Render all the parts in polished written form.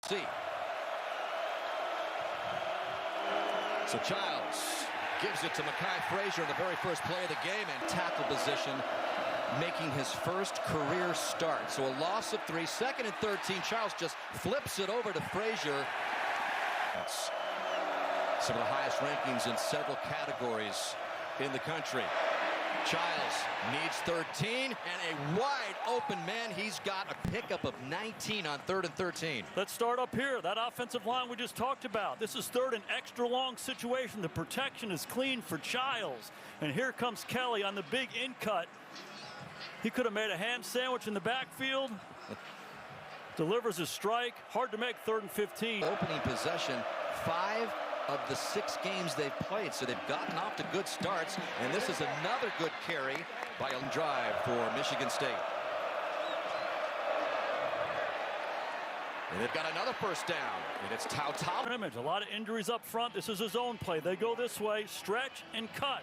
See. So Childs gives it to Mekhi Frazier in the very first play of the game, and tackle position, making his first career start. So a loss of 3, 2nd and 13. Childs just flips it over to Frazier. That's some of the highest rankings in several categories in the country. Childs needs 13, and a wide open man. He's got a pickup of 19 on 3rd and 13. Let's start up here. That offensive line we just talked about. This is 3rd and extra long situation. The protection is clean for Childs. And here comes Kelly on the big in cut. He could have made a ham sandwich in the backfield. Delivers a strike. Hard to make 3rd and 15. Opening possession, 5 of the 6 games they've played, so they've gotten off to good starts, and this is another good carry by a drive for Michigan State. And they've got another first down, and it's Tau. A lot of injuries up front. This is a zone play. They go this way, stretch and cut.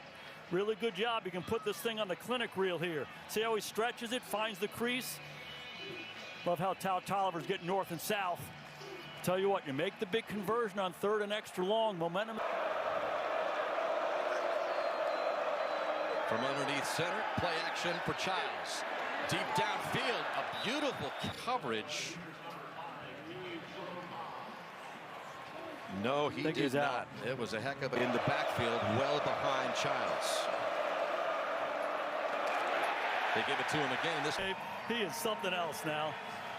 Really good job. You can put this thing on the clinic reel here. See how he stretches it, finds the crease. Love how Tolliver's getting north and south. Tell you what, you make the big conversion on 3rd and extra long. Momentum. From underneath center, play action for Childs. Deep downfield, a beautiful coverage. No, he did not. It was a heck of a in the backfield, well behind Childs. They give it to him again. He is something else now.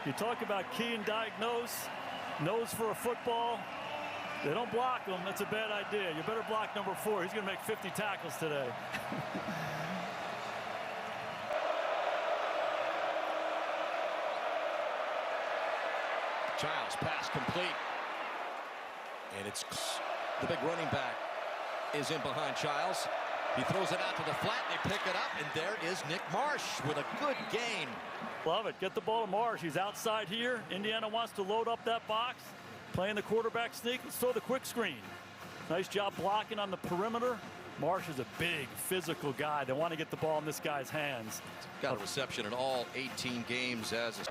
You talk about key and diagnose. Nose for a football. They don't block him. That's a bad idea. You better block number 4. He's going to make 50 tackles today. Childs pass complete. And it's the big running back is in behind Childs. He throws it out to the flat. They pick it up, and there is Nick Marsh with a good gain. Love it. Get the ball to Marsh. He's outside here. Indiana wants to load up that box. Playing the quarterback sneak. Let's throw the quick screen. Nice job blocking on the perimeter. Marsh is a big physical guy. They want to get the ball in this guy's hands. Got a reception in all 18 games as a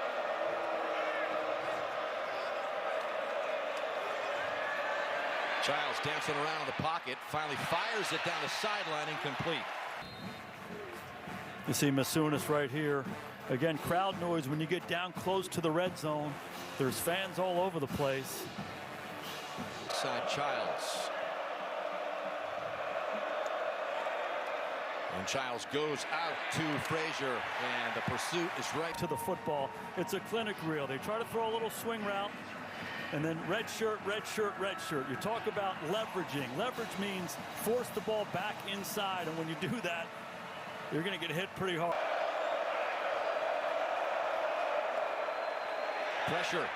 Childs dancing around in the pocket, finally fires it down the sideline, incomplete. You see Masunis right here. Again, crowd noise when you get down close to the red zone. There's fans all over the place. Side Childs. And Childs goes out to Frazier, and the pursuit is right to the football. It's a clinic reel. They try to throw a little swing route. And then red shirt, red shirt, red shirt. You talk about leveraging. Leverage means force the ball back inside. And when you do that, you're going to get hit pretty hard. Pressure.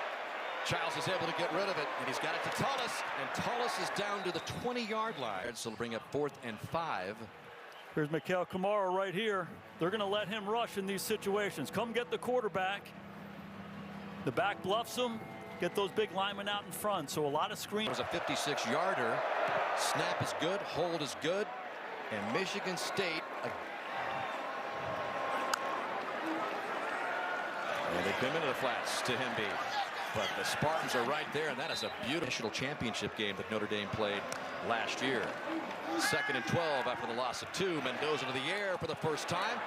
Childs is able to get rid of it, and he's got it to Tullis. And Tullis is down to the 20-yard line. So it'll bring up 4th and 5. Here's Mikael Kamara right here. They're going to let him rush in these situations. Come get the quarterback. The back bluffs him. Get those big linemen out in front. So a lot of screen. It was a 56-yarder. Snap is good. Hold is good. And Michigan State. And they come into the flats to Hemby. But the Spartans are right there, and that is a beautiful championship game that Notre Dame played last year. 2nd and 12 after the loss of 2. Mendoza to the air for the first time.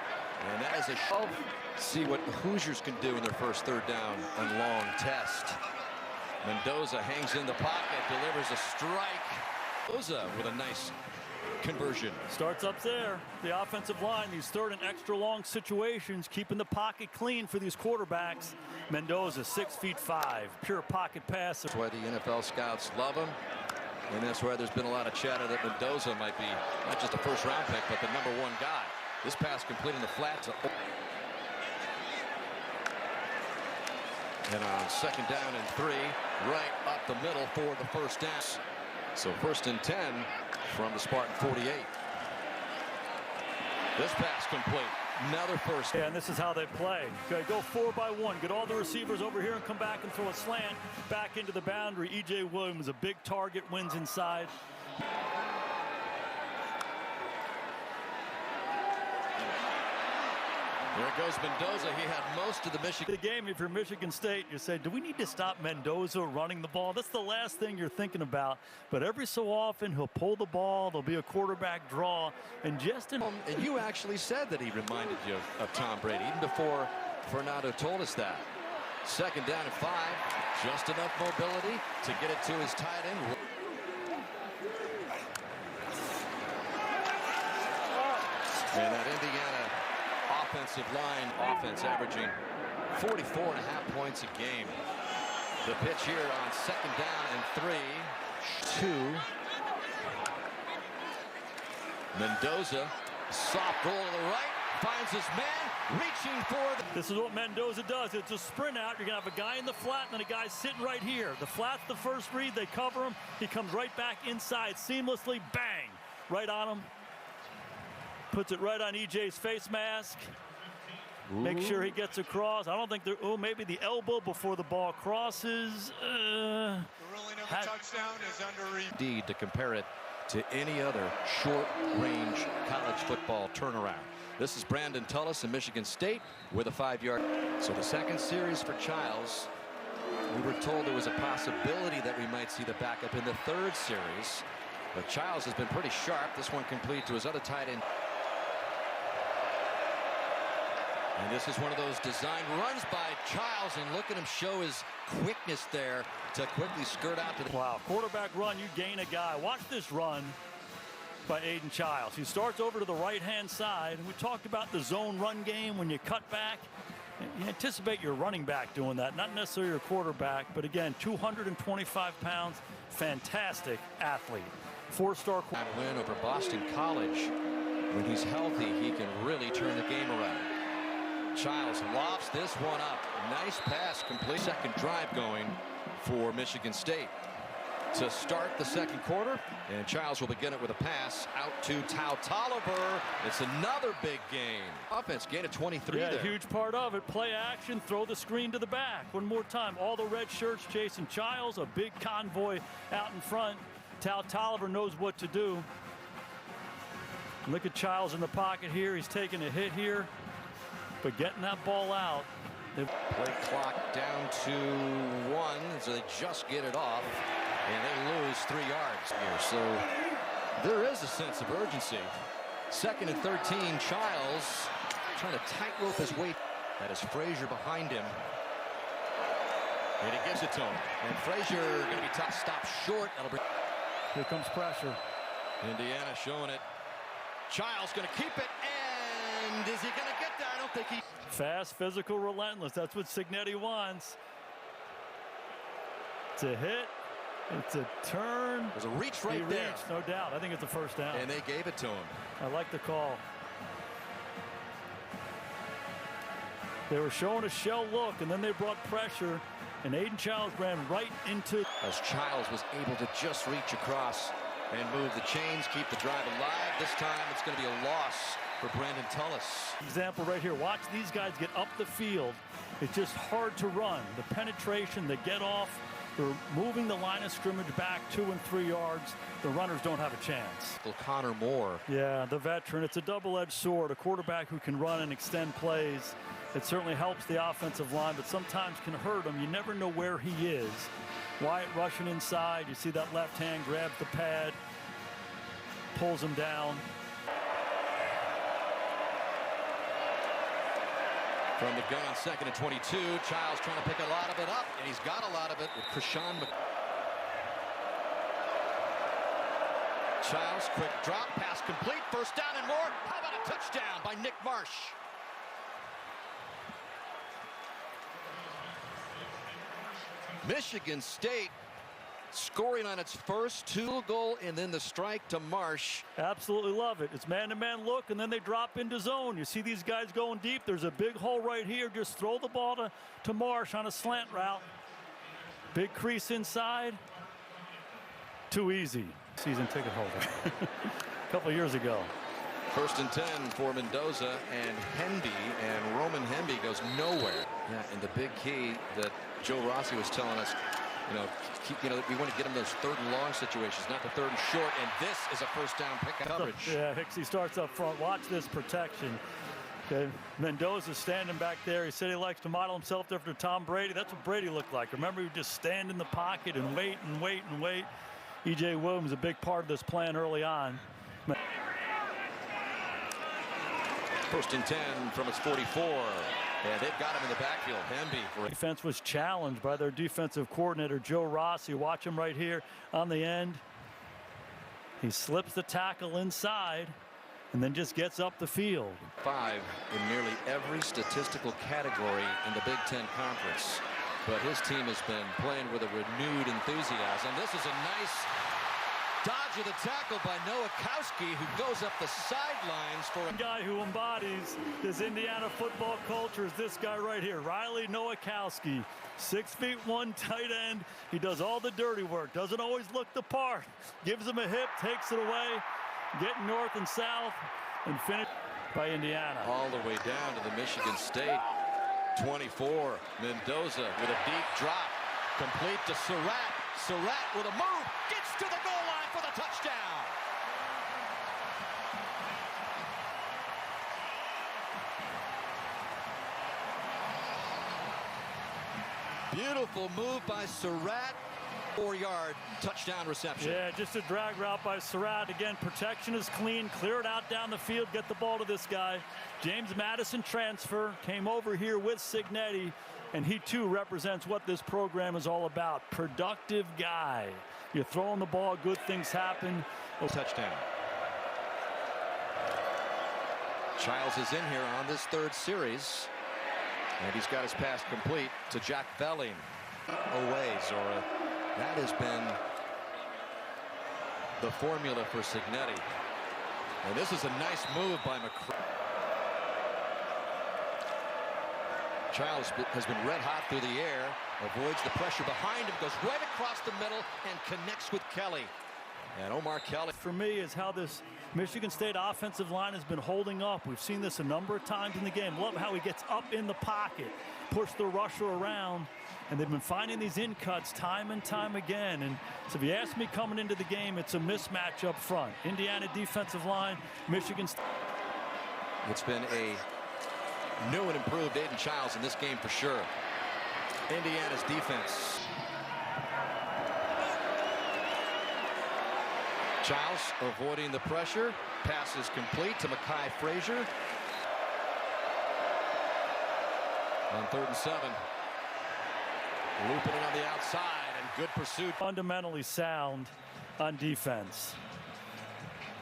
And that is a shove. See what the Hoosiers can do in their first 3rd down and long test. Mendoza hangs in the pocket, delivers a strike. Mendoza with a nice conversion. Starts up there. The offensive line, these 3rd and extra long situations, keeping the pocket clean for these quarterbacks. Mendoza, 6'5", pure pocket passer. That's why the NFL scouts love him. And that's why there's been a lot of chatter that Mendoza might be not just a first-round pick, but the #1 guy. This pass complete in the flat to. And on 2nd down and 3, right up the middle for the first down. So 1st and 10 from the Spartan 48. This pass complete. Another first. Yeah, and this is how they play. Okay, go 4 by 1. Get all the receivers over here and come back and throw a slant back into the boundary. E.J. Williams, a big target, wins inside. There goes Mendoza. He had most of the Michigan game. If you're Michigan State, you say, do we need to stop Mendoza running the ball? That's the last thing you're thinking about. But every so often, he'll pull the ball. There'll be a quarterback draw. And And you actually said that he reminded you of Tom Brady, even before Fernando told us that. Second down and 5. Just enough mobility to get it to his tight end. And that Indiana offensive line offense averaging 44.5 points a game. The pitch here on second down and 3. 2. Mendoza, soft roll to the right, finds his man, reaching for the... This is what Mendoza does. It's a sprint out. You're going to have a guy in the flat and then a guy sitting right here. The flat's the first read. They cover him. He comes right back inside seamlessly. Bang! Right on him. Puts it right on EJ's face mask. Ooh. Make sure he gets across. I don't think there. Oh, maybe the elbow before the ball crosses. The ruling of a touchdown is under review. Indeed, to compare it to any other short-range college football turnaround. This is Brandon Tullis in Michigan State with a 5-yard. So the second series for Childs. We were told there was a possibility that we might see the backup in the third series. But Childs has been pretty sharp. This one complete to his other tight end. And this is one of those design runs by Childs, and look at him show his quickness there to quickly skirt out to the... Wow, quarterback run, you gain a guy. Watch this run by Aiden Childs. He starts over to the right-hand side, and we talked about the zone run game when you cut back. You anticipate your running back doing that, not necessarily your quarterback, but again, 225 pounds, fantastic athlete. 4-star win over Boston College. When he's healthy, he can really turn the game around. Childs lofts this one up. Nice pass, complete. Second drive going for Michigan State to start the second quarter. And Childs will begin it with a pass out to Tolliver. It's another big gain. Offense gain of 23 yeah, there. Huge part of it. Play action, throw the screen to the back. One more time. All the red shirts chasing Childs. A big convoy out in front. Tolliver knows what to do. Look at Childs in the pocket here. He's taking a hit here. But getting that ball out. Play clock down to 1, so they just get it off, and they lose 3 yards here. So there is a sense of urgency. Second and 13, Childs trying to tightrope his way. That is Frazier behind him. And he gives it to him. And Frazier going to be tough. Stop short. That'll bring... Here comes pressure. Indiana showing it. Childs going to keep it. And is he going to get there? I don't think he... Fast, physical, relentless. That's what Cignetti wants. It's a hit. It's a turn. There's a reach right there. Reached, no doubt. I think it's a first down. And they gave it to him. I like the call. They were showing a shell look, and then they brought pressure, and Aiden Childs ran right into... As Childs was able to just reach across and move the chains, keep the drive alive. This time it's going to be a loss for Brandon Tullis. Example right here. Watch these guys get up the field. It's just hard to run. The penetration, the get off, they're moving the line of scrimmage back 2 and 3 yards. The runners don't have a chance. Connor Moore. Yeah, the veteran. It's a double-edged sword. A quarterback who can run and extend plays. It certainly helps the offensive line, but sometimes can hurt him. You never know where he is. Wyatt rushing inside. You see that left hand grabs the pad, pulls him down. From the gun, second and 22. Childs trying to pick a lot of it up, and he's got a lot of it with Krishan. Childs, quick drop, pass complete, first down and more. How about a touchdown by Nick Marsh? Michigan State scoring on its first 2 goal, and then the strike to Marsh. Absolutely love it. It's man-to-man look, and then they drop into zone. You see these guys going deep. There's a big hole right here. Just throw the ball to Marsh on a slant route. Big crease inside. Too easy. Season ticket holder. A couple years ago. First and 10 for Mendoza and Henby, and Roman Henby goes nowhere. Yeah, and the big key that Joe Rossi was telling us, we want to get him those 3rd and long situations, not the 3rd and short, and this is a first down pick coverage. Yeah, Hicksy starts up front. Watch this protection. Okay, Mendoza's standing back there. He said he likes to model himself after Tom Brady. That's what Brady looked like. Remember, he would just stand in the pocket and wait and wait and wait. E.J. Williams, a big part of this plan early on. First and 10 from its 44. And they've got him in the backfield. Hemby. Defense was challenged by their defensive coordinator, Joe Rossi. Watch him right here on the end. He slips the tackle inside and then just gets up the field. 5 in nearly every statistical category in the Big Ten Conference. But his team has been playing with a renewed enthusiasm. This is a nice dodge of the tackle by Nowakowski, who goes up the sidelines for a guy who embodies this Indiana football culture is this guy right here, Riley Nowakowski. 6'1" tight end. He does all the dirty work, doesn't always look the part. Gives him a hip, takes it away, getting north and south, and finished by Indiana. All the way down to the Michigan State 24. Mendoza with a deep drop, complete to Surratt. Surratt with a move, gets to the goal line for the touchdown. Beautiful move by Surratt. 4-yard touchdown reception. Yeah, just a drag route by Surratt. Again, protection is clean. Clear it out down the field. Get the ball to this guy. James Madison transfer. Came over here with Signetti. And he, too, represents what this program is all about. Productive guy. You're throwing the ball, good things happen. Touchdown. Childs is in here on this third series. And he's got his pass complete to Jack Velling. Away, Zora. That has been the formula for Signetti. And this is a nice move by McCray. Childs has been red hot through the air, avoids the pressure behind him, goes right across the middle and connects with Kelly. And Omar Kelly. For me, is how this Michigan State offensive line has been holding up. We've seen this a number of times in the game. Love how he gets up in the pocket, push the rusher around, and they've been finding these in cuts time and time again. And so if you ask me coming into the game, it's a mismatch up front. Indiana defensive line, Michigan State. It's been a new and improved Aiden Childs in this game for sure. Indiana's defense. Childs avoiding the pressure. Pass is complete to Mekhi Frazier. On 3rd and 7. Looping it on the outside and good pursuit. Fundamentally sound on defense.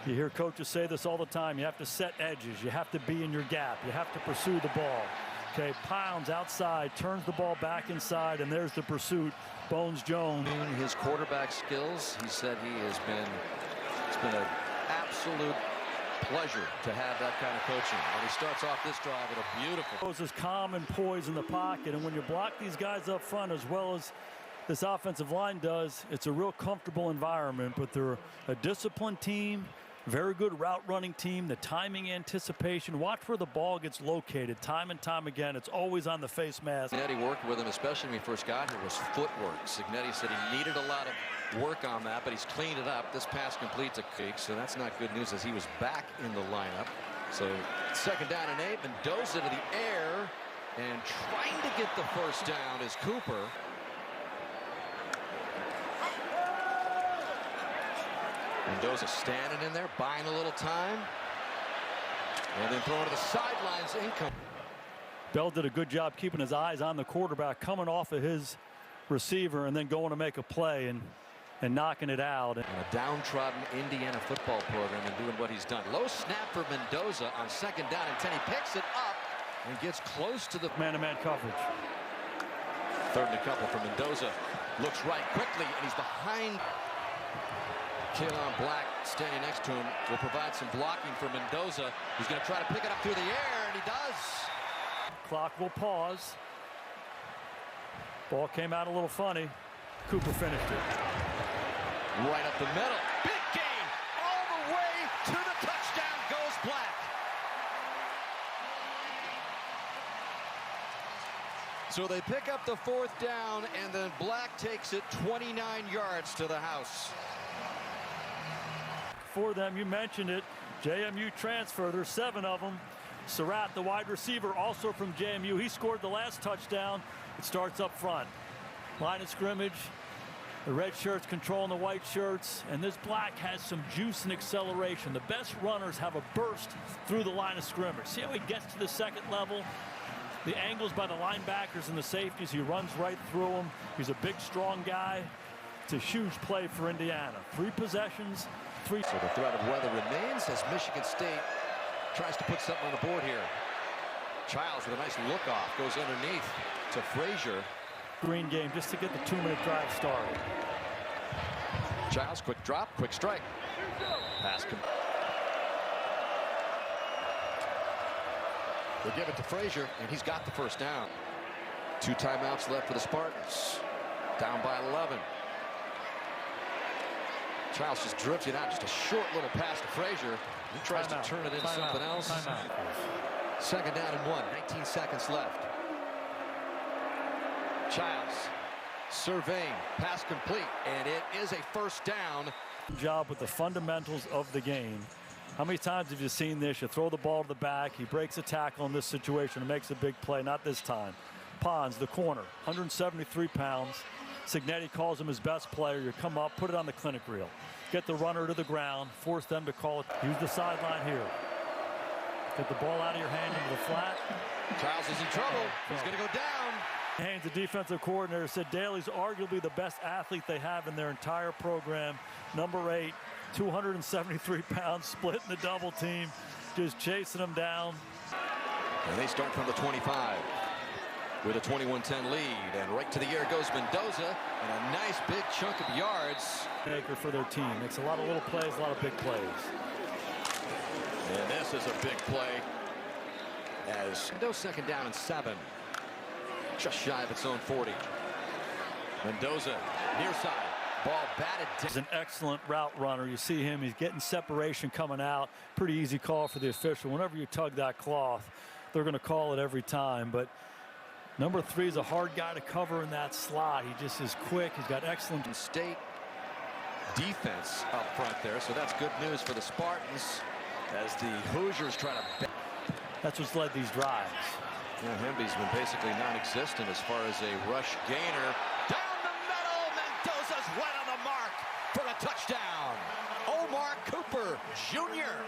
You hear coaches say this all the time. You have to set edges. You have to be in your gap. You have to pursue the ball. Okay, pounds outside, turns the ball back inside, and there's the pursuit. Bones Jones. His quarterback skills, he said it's been an absolute pleasure to have that kind of coaching. And he starts off this drive with a beautiful. Is calm and poised in the pocket, and when you block these guys up front as well as this offensive line does, it's a real comfortable environment. But they're a disciplined team. Very good route running team. The timing, anticipation. Watch where the ball gets located time and time again. It's always on the face mask. Signetti worked with him, especially when he first got here, was footwork. Signetti said he needed a lot of work on that, but he's cleaned it up. This pass complete to Creek, so that's not good news as he was back in the lineup. So 2nd down and 8. Mendoza to the air and trying to get the first down is Cooper. Mendoza standing in there, buying a little time. And then throwing to the sidelines. Income. Bell did a good job keeping his eyes on the quarterback, coming off of his receiver and then going to make a play and knocking it out. And a downtrodden Indiana football program and doing what he's done. Low snap for Mendoza on 2nd down and 10. He picks it up and gets close to the man-to-man coverage. 3rd and a couple for Mendoza. Looks right quickly, and he's behind. Keelan Black standing next to him will provide some blocking for Mendoza. He's going to try to pick it up through the air, and he does. Clock will pause. Ball came out a little funny. Cooper finished it. Right up the middle. Big game. All the way to the touchdown goes Black. So they pick up the 4th down, and then Black takes it 29 yards to the house. For them, you mentioned it, JMU transfer. There's 7 of them. Surratt, the wide receiver, also from JMU. He scored the last touchdown. It starts up front. Line of scrimmage. The red shirts controlling the white shirts, and this black has some juice and acceleration. The best runners have a burst through the line of scrimmage. See how he gets to the second level? The angles by the linebackers and the safeties, he runs right through them. He's a big, strong guy. It's a huge play for Indiana. 3 possessions, 3. So the threat of weather remains as Michigan State tries to put something on the board here. Childs with a nice look off, goes underneath to Frazier. Green game just to get the 2-minute drive started. Childs, quick drop, quick strike. Pass. They give it to Frazier, and he's got the first down. 2 timeouts left for the Spartans. Down by 11. Childs just drifts it out. Just a short little pass to Frazier. He tries to turn it into something else. Second down and 1. 19 seconds left. Childs surveying, pass complete, and it is a first down. Job with the fundamentals of the game. How many times have you seen this? You throw the ball to the back, he breaks a tackle in this situation and makes a big play. Not this time. Pons, the corner, 173 pounds. Signetti calls him his best player. You come up, put it on the clinic reel. Get the runner to the ground, force them to call it. Use the sideline here. Get the ball out of your hand into the flat. Childs is in trouble. He's going to go down. Haynes, the defensive coordinator, said Daly's arguably the best athlete they have in their entire program. Number 8, 273 pounds, splitting the double team, just chasing them down. And they start from the 25 with a 21-10 lead. And right to the air goes Mendoza, and a nice big chunk of yards. Maker for their team. Makes a lot of little plays, a lot of big plays. And this is a big play as Mendoza second down and 7. Just shy of its own 40. Mendoza near side. Ball batted down. He's an excellent route runner. You see him. He's getting separation coming out. Pretty easy call for the official. Whenever you tug that cloth, they're going to call it every time. But number 3 is a hard guy to cover in that slot. He just is quick. He's got excellent State defense up front there. So that's good news for the Spartans as the Hoosiers try to. That's what's led these drives. Yeah, Hemby's been basically non-existent as far as a rush gainer. Down the middle, Mendoza's right on the mark for a touchdown. Omar Cooper Jr.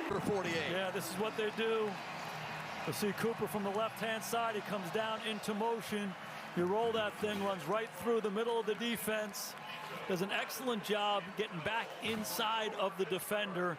For 48. Yeah, this is what they do. You see Cooper from the left-hand side. He comes down into motion. You roll that thing, runs right through the middle of the defense. Does an excellent job getting back inside of the defender.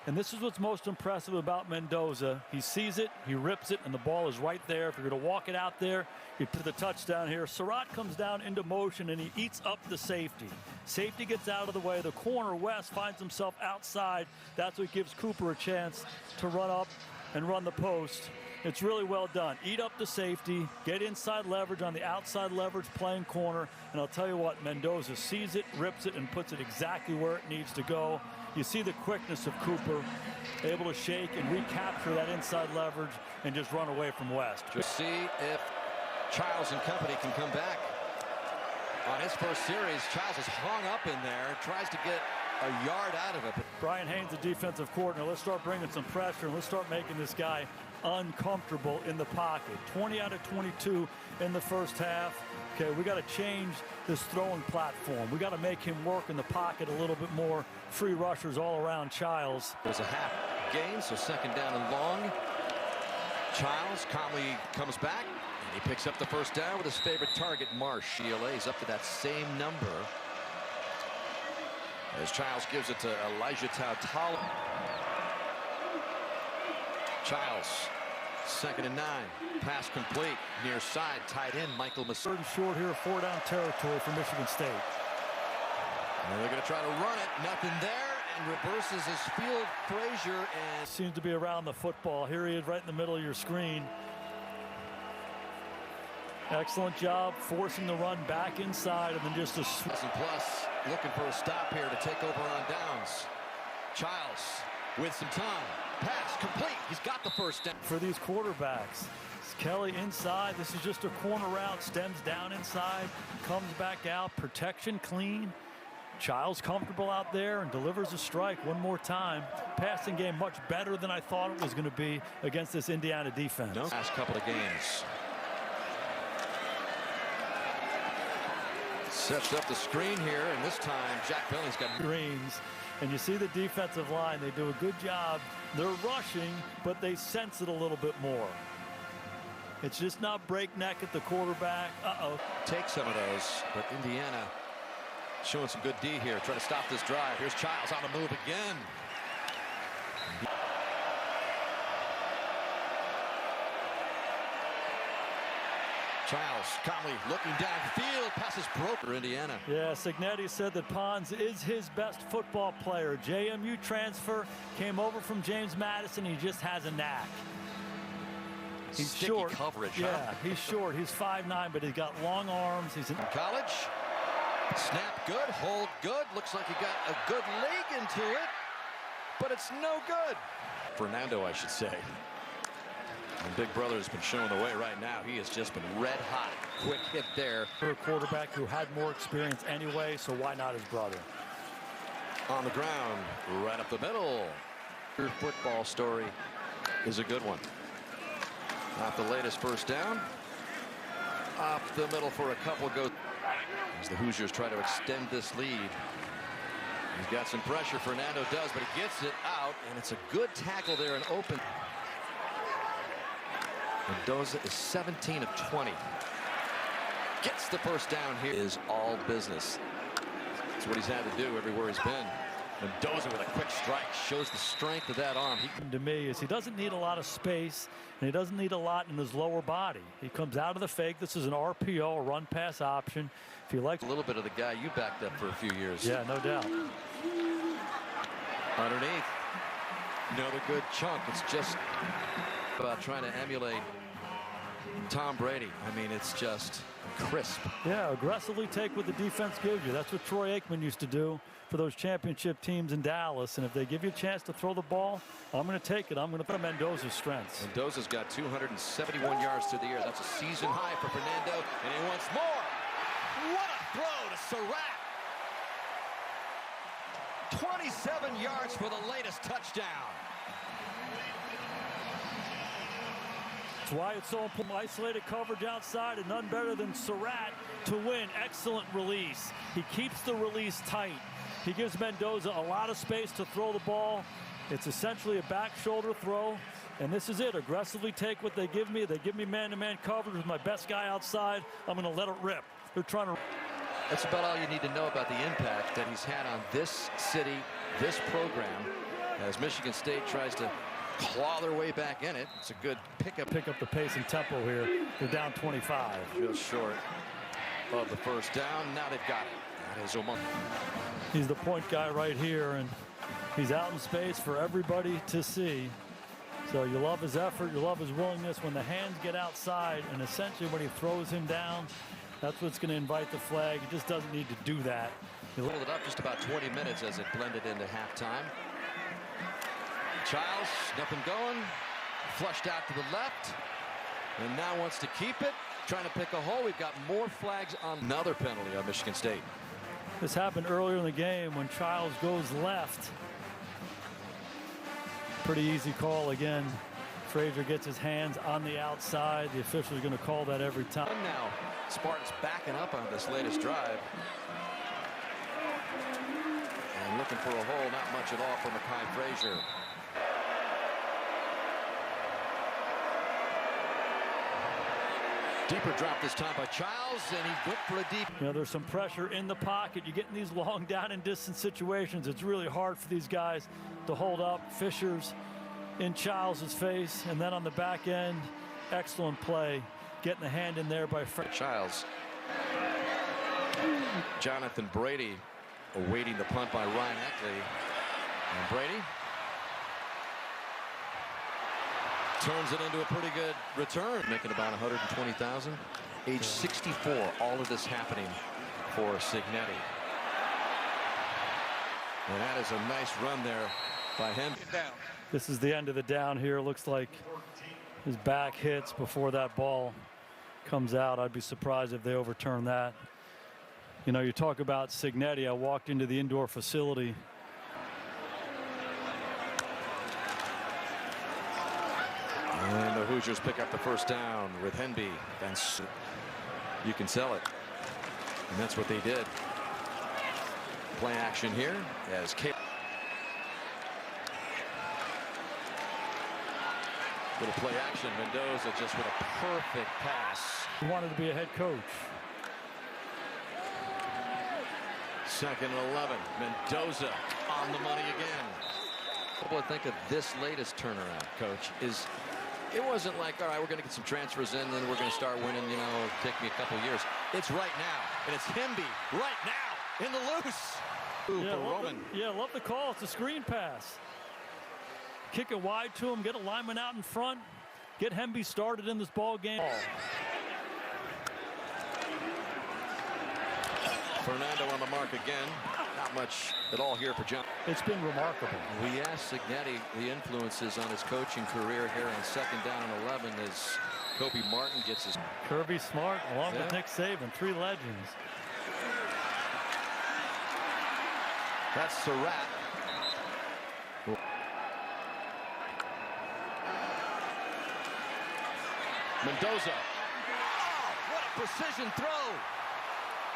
And this is what's most impressive about Mendoza. He sees it, he rips it, and the ball is right there. If you're going to walk it out there, you put the touchdown here. Surratt comes down into motion, and he eats up the safety. Safety gets out of the way. The corner, West, finds himself outside. That's what gives Cooper a chance to run up and run the post. It's really well done. Eat up the safety, get inside leverage on the outside leverage playing corner, and I'll tell you what, Mendoza sees it, rips it, and puts it exactly where it needs to go. You see the quickness of Cooper, able to shake and recapture that inside leverage and just run away from West. Just see if Childs and company can come back. On his first series, Childs is hung up in there, tries to get a yard out of it. Brian Haynes, the defensive coordinator. Let's start bringing some pressure, and let's start making this guy uncomfortable in the pocket. 20 out of 22 in the first half. Okay, we got to change this throwing platform. We got to make him work in the pocket a little bit more. Free rushers all around Childs. There's a half gain, so second down and long. Childs calmly comes back, and he picks up the first down with his favorite target, Marsh. CLA's up to that same number as Childs gives it to Elijah Tautala. Childs, second and 9. Pass complete, near side, tight end, Michael Masur. Third and short here, 4-down territory for Michigan State. And they're going to try to run it, nothing there, and reverses his field. Frazier and seems to be around the football. Here he is right in the middle of your screen. Excellent job forcing the run back inside, and then just a plus looking for a stop here to take over on downs. Childs with some time. Pass complete. He's got the first down. For these quarterbacks, it's Kelly inside. This is just a corner route. Stems down inside, comes back out. Protection clean. Childs comfortable out there and delivers a strike one more time. Passing game much better than I thought it was going to be against this Indiana defense. Last couple of games. Sets up the screen here, and this time Jack Billings got greens. And you see the defensive line, they do a good job. They're rushing, but they sense it a little bit more. It's just not breakneck at the quarterback. Take some of those, but Indiana showing some good D here. Trying to stop this drive. Here's Childs on the move again. Childs calmly looking downfield. Passes broke for Indiana. Yeah, Cignetti said that Pons is his best football player. JMU transfer, came over from James Madison. He just has a knack. He's Sticky short. Coverage. Yeah, huh? he's short. He's 5'9", but he's got long arms. He's in college. Snap good. Hold good. Looks like he got a good leg into it, but it's no good. Fernando, I should say. And Big Brother has been showing the way right now. He has just been red hot. Quick hit there. For a quarterback who had more experience anyway, so why not his brother? On the ground, right up the middle. Your football story is a good one. Not the latest first down. Up the middle for a couple go. As the Hoosiers try to extend this lead. He's got some pressure. Fernando does, but he gets it out, and it's a good tackle there and open. Mendoza is 17 of 20. Gets the first down here. Is all business. That's what he's had to do everywhere he's been. Mendoza with a quick strike shows the strength of that arm. To me is he doesn't need a lot of space, and he doesn't need a lot in his lower body. He comes out of the fake. This is an RPO, a run pass option. If you like a little bit of the guy you backed up for a few years. Yeah, no doubt. Underneath. Another good chunk. It's just about trying to emulate Tom Brady. I mean, it's just crisp. Yeah, aggressively take what the defense gives you. That's what Troy Aikman used to do for those championship teams in Dallas. And if they give you a chance to throw the ball, I'm going to take it. I'm going to put Mendoza's strengths. Mendoza's got 271 yards through the air. That's a season high for Fernando, and he wants more. What a throw to Surratt. 27 yards for the latest touchdown. That's why it's so important. Isolated coverage outside, and none better than Surratt to win. Excellent release. He keeps the release tight. He gives Mendoza a lot of space to throw the ball. It's essentially a back shoulder throw, and this is it. Aggressively take what they give me. They give me man-to-man coverage with my best guy outside. I'm going to let it rip. They're trying to. That's about all you need to know about the impact that he's had on this city, this program, as Michigan State tries to claw their way back in it. It's a good pickup. Pick up the pace and tempo here. They're down 25. Just short of the first down. Now they've got it. That is Omar. He's the point guy right here, and he's out in space for everybody to see. So you love his effort. You love his willingness when the hands get outside, and essentially when he throws him down, that's what's going to invite the flag. He just doesn't need to do that. He rolled it up just about 20 minutes as it blended into halftime. Childs, nothing going. Flushed out to the left. And now wants to keep it. Trying to pick a hole. We've got more flags on another penalty on Michigan State. This happened earlier in the game when Childs goes left. Pretty easy call again. Frazier gets his hands on the outside. The official is going to call that every time. And now Spartans backing up on this latest drive. And looking for a hole, not much at all for Mekhi Frazier. Deeper drop this time by Childs, and he went for a deep. You know, there's some pressure in the pocket. You get in these long down and distance situations. It's really hard for these guys to hold up. Fisher's in Childs' face, and then on the back end, excellent play. Getting the hand in there by Childs. Jonathan Brady awaiting the punt by Ryan Eckley. And Brady turns it into a pretty good return, making about $120,000. Age 64, all of this happening for Cignetti. And that is a nice run there by him. This is the end of the down here. Looks like his back hits before that ball comes out. I'd be surprised if they overturn that. You know, you talk about Signetti. I walked into the indoor facility. And the Hoosiers pick up the first down with Henby. And you can sell it. And that's what they did. Play action here as little play action. Mendoza just with a perfect pass. He wanted to be a head coach. 2nd and 11. Mendoza on the money again. What I think of this latest turnaround, Coach, is it wasn't like, all right, we're going to get some transfers in, then we're going to start winning, you know, take me a couple years. It's right now, and it's Henby right now in the loose. Love the call. It's a screen pass. Kick it wide to him, get a lineman out in front, get Henby started in this ball game. Fernando on the mark again. Not much at all here for John. It's been remarkable. We asked Signetti the influences on his coaching career here on 2nd down and 11 as Kobe Martin gets his. Kirby Smart along with Nick Saban, 3 legends. That's a wrap. Mendoza. Oh, what a precision throw.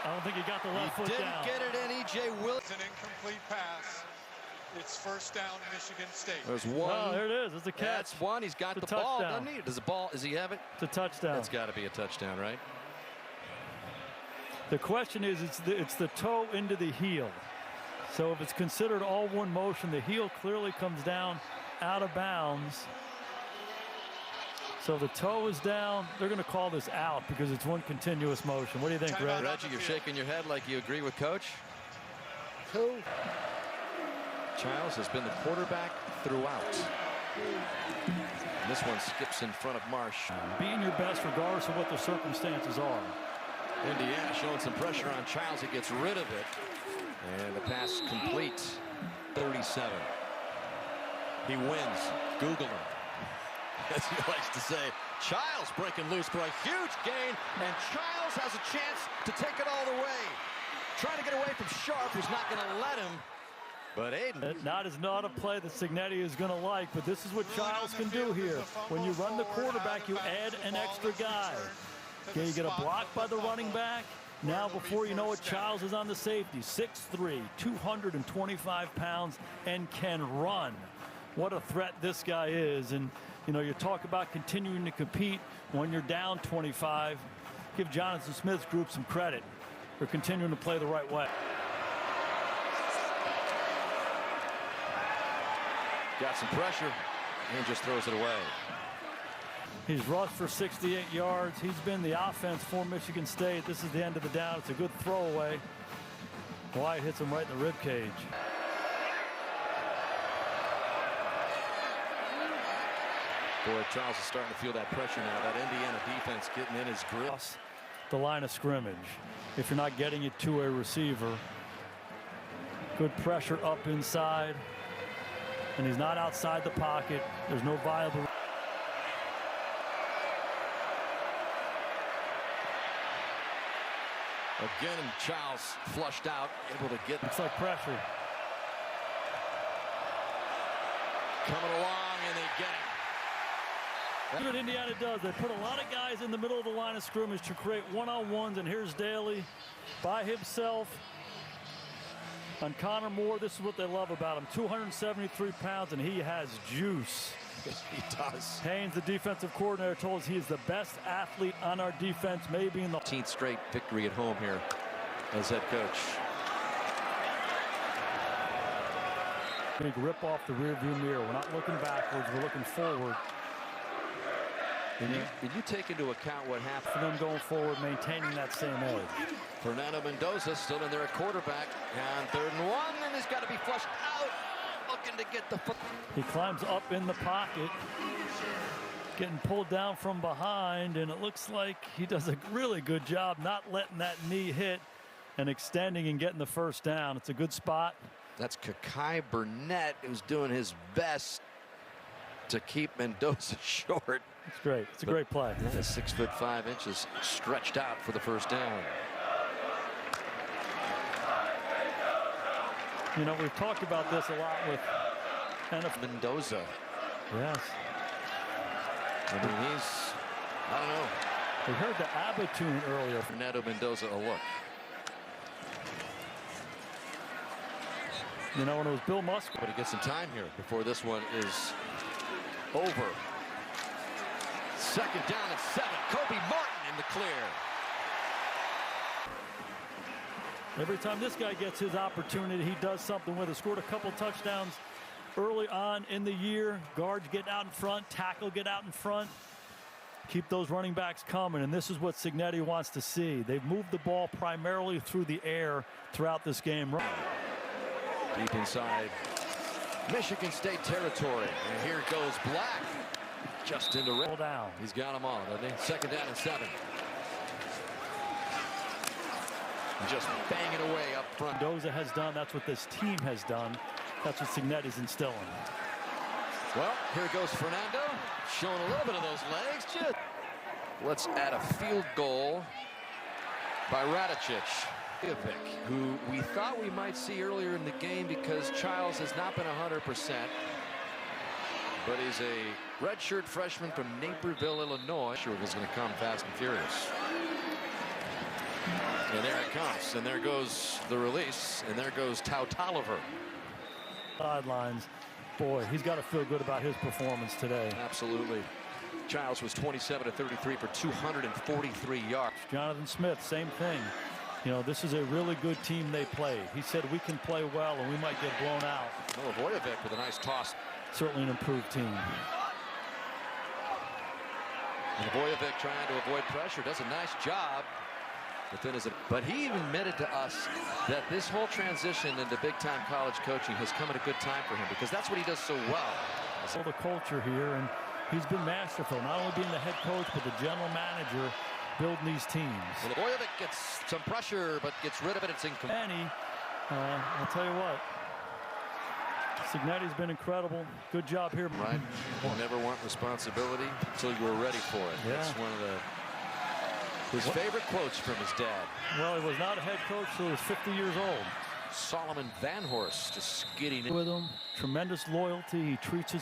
I don't think he got the left foot down. Didn't get it in. E.J. Willis. It's an incomplete pass. It's first down, Michigan State. There's one. Oh, there it is. It's a catch. That's one. He's got the ball. Doesn't he? Does he have it? It's a touchdown. It's got to be a touchdown, right? The question is, it's the toe into the heel. So if it's considered all one motion, the heel clearly comes down out of bounds. So the toe is down. They're going to call this out because it's one continuous motion. What do you think, Reggie? Reggie, you're shaking your head like you agree with Coach. Childs has been the quarterback throughout. And this one skips in front of Marsh. Being your best regardless of what the circumstances are. Indiana showing some pressure on Childs. He gets rid of it. And the pass complete. 37. He wins. Google him. As he likes to say, Childs breaking loose for a huge gain, and Childs has a chance to take it all the way. Trying to get away from Sharp, who's not going to let him. But Aiden. That is not a play that Signetti is going to like, but this is what Childs can do here. When you run the quarterback, you add an extra guy. Okay, you get a block by the running back. Now, before you know it, Childs is on the safety. 6'3", 225 pounds, and can run. What a threat this guy is. And, you know, you talk about continuing to compete when you're down 25. Give Jonathan Smith's group some credit for continuing to play the right way. Got some pressure and just throws it away. He's rushed for 68 yards. He's been the offense for Michigan State. This is the end of the down. It's a good throwaway. Wyatt hits him right in the rib cage. Boy, Charles is starting to feel that pressure now. That Indiana defense getting in his grip. The line of scrimmage. If you're not getting it to a receiver. Good pressure up inside. And he's not outside the pocket. There's no viable. Again, Childs flushed out, able to get. Looks like pressure. Coming along, and they get it. That's what Indiana does. They put a lot of guys in the middle of the line of scrimmage to create one-on-ones, and here's Daly by himself on Connor Moore. This is what they love about him. 273 pounds, and he has juice. He does. Haynes, the defensive coordinator, told us he is the best athlete on our defense, maybe in the 18th straight victory at home here as head coach. Big rip off the rearview mirror. We're not looking backwards. We're looking forward. Did you take into account what happened? For them going forward, maintaining that same edge. Fernando Mendoza still in there at quarterback. And 3rd and 1, and he's got to be flushed out. Looking to get the foot. He climbs up in the pocket. Getting pulled down from behind, and it looks like he does a really good job not letting that knee hit and extending and getting the first down. It's a good spot. That's Kakai Burnett, who's doing his best to keep Mendoza short. It's great. It's a great play. 6'5" stretched out for the first down. You know, we've talked about this a lot with Mendoza. Yes. I mean, I don't know. We heard the ABBA tune earlier. Fernando Mendoza a look. You know, when it was Bill Musk. But he gets some time here before this one is over. Second down and 7. Kobe Martin in the clear. Every time this guy gets his opportunity, he does something with it. Scored a couple touchdowns early on in the year. Guards get out in front, tackle get out in front. Keep those running backs coming, and this is what Cignetti wants to see. They've moved the ball primarily through the air throughout this game. Deep inside Michigan State territory, and here goes Black. Just into red. Down. He's got them all, doesn't he? Second down and 7. Just banging away up front. Mendoza has done. That's what this team has done. That's what Cignetti's instilling. Well, here goes Fernando, showing a little bit of those legs. Just let's add a field goal by Radicic, who we thought we might see earlier in the game because Childs has not been 100%. But he's a redshirt freshman from Naperville, Illinois. Sure, was going to come fast and furious. And there it comes, and there goes the release, and there goes Tolliver. Sidelines. Boy, he's got to feel good about his performance today. Absolutely. Childs was 27 of 33 for 243 yards. Jonathan Smith, same thing. You know, this is a really good team they play. He said we can play well and we might get blown out. Milivojevic with a nice toss. Certainly an improved team. Milivojevic trying to avoid pressure, does a nice job. But he even admitted to us that this whole transition into big-time college coaching has come at a good time for him because that's what he does so well. So the culture here, and he's been masterful, not only being the head coach, but the general manager building these teams. Milivojevic gets some pressure, but gets rid of it. It's incomplete. I'll tell you what, Cignetti's been incredible. Good job here. Right. You never want responsibility until you were ready for it. Yeah. That's one of his favorite quotes from his dad. Well, he was not a head coach till he was 50 years old. Solomon Van Horst just skidding in with him. Tremendous loyalty. He treats his